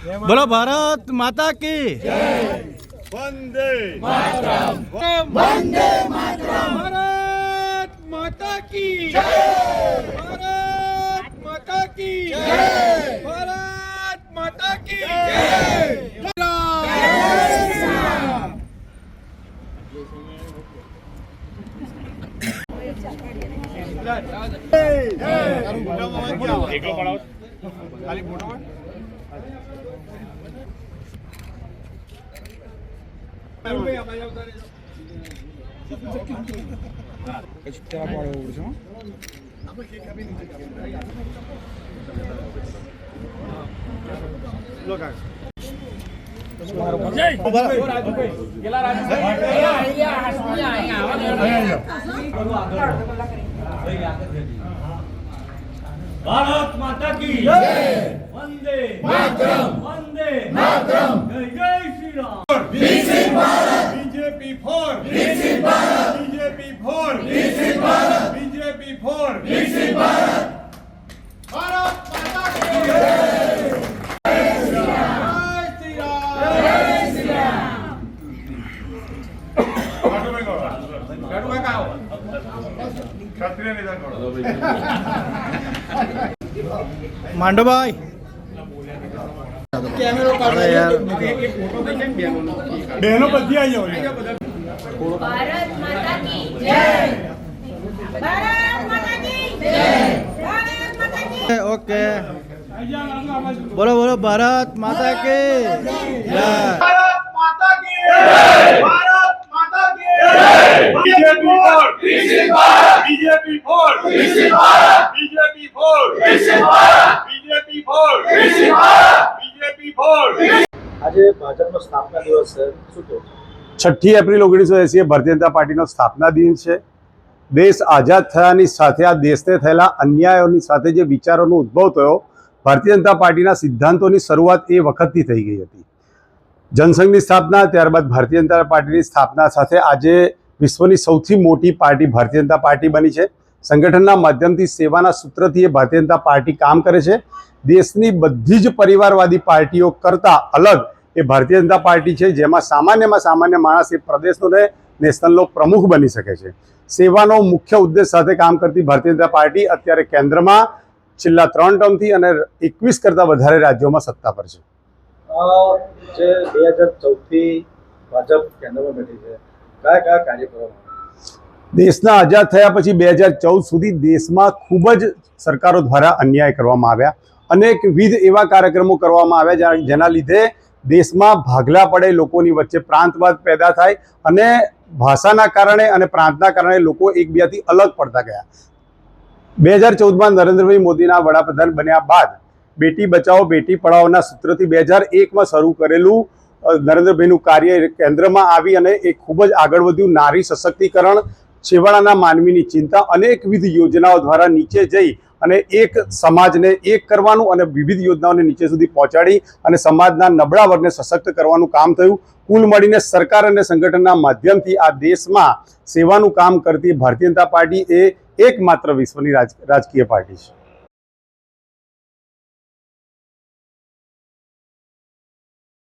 बोलो भारत माता की वंदे मातरम, वंदे मातरम। भारत माता की भारत माता की भारत माता की भारत माता की वंदे मातरम, वंदे मातरम, जय Shri Ram. BJP for BJP for BJP for Bharat माता की जय श्री राम। क्षत्रिय निधन मांडो भाई बहनों बधी आई जाओ। भारत माता की जय, भारत माता की जय, भारत माता की। ओके बोलो बोलो भारत माता की जय। भारत माता की भारत माता की BJP for BJP for BJP for BJP for. આજે ભાજપનો સ્થાપના દિવસ છે, શું કહો? 6 એપ્રિલ 1980 ભારતીય જનતા પાર્ટીનો સ્થાપના દિન છે। દેશ આઝાદ થયાની સાથે આ દેશને થયેલા અન્યાયોની સાથે જે વિચારોનો ઉદ્ભવ થયો, ભારતીય જનતા પાર્ટીના સિદ્ધાંતોની શરૂઆત એ વખતથી થઈ ગઈ હતી। જનસંઘની સ્થાપના, ત્યારબાદ ભારતીય જનતા પાર્ટીની સ્થાપના સાથે આજે વિશ્વની સૌથી મોટી પાર્ટી ભારતીય જનતા પાર્ટી બની છે। સંગઠનના માધ્યમથી સેવાના સૂત્રથી એ ભારતીય જનતા પાર્ટી કામ કરે છે। દેશની બધી જ પરિવારવાદી પાર્ટીઓ કરતાં અલગ એ ભારતીય જનતા પાર્ટી છે, જેમાં સામાન્યમાં સામાન્ય માણસ એ પ્રદેશનો ને નેશનલનો પ્રમુખ બની શકે છે। સેવાનો મુખ્ય ઉદ્દેશ સાથે કામ કરતી ભારતીય જનતા પાર્ટી અત્યારે કેન્દ્રમાં છેલ્લા 3 ટર્મથી અને 21 કરતાં વધારે રાજ્યોમાં સત્તા પર છે। જે 2014 થી ભાજપ કેન્દ્રમાં બેઠી છે, કયા કયા કાર્ય કરવામાં દેશના આઝાદ થયા પછી 2014 સુધી દેશમાં ખૂબ જ સરકારો દ્વારા અન્યાય કરવામાં આવ્યા। અનેકવિધ એવા કાર્યક્રમો કરવામાં આવ્યા જેના લીધે દેશમાં ભાગલા પડે, લોકોની વચ્ચે પ્રાંતવાદ પેદા થાય અને ભાષાના કારણે અને પ્રાંતના કારણે લોકો એકબીજાથી અલગ પડતા ગયા। 2014માં નરેન્દ્રભાઈ મોદીના વડાપ્રધાન બન્યા બાદ બેટી બચાવો બેટી પઢાઓના સૂત્રથી 2001માં શરૂ કરેલું નરેન્દ્રભાઈનું કાર્ય કેન્દ્રમાં આવી અને એ ખૂબ જ આગળ વધ્યું। નારી સશક્તિકરણ, છેવાડાના માનવીની ચિંતા, અનેકવિધ યોજનાઓ દ્વારા નીચે જઈ અને એક સમાજને એક કરવાનું અને વિવિધ યોજનાઓને નીચે સુધી પહોંચાડી અને સમાજના નબળા વર્ગને સશક્ત કરવાનું કામ થયું। કુલ મળીને સરકાર અને સંગઠનના માધ્યમથી આ દેશમાં સેવાનું કામ કરતી ભારતીય જનતા પાર્ટી એ એકમાત્ર વિશ્વની રાજકીય પાર્ટી છે।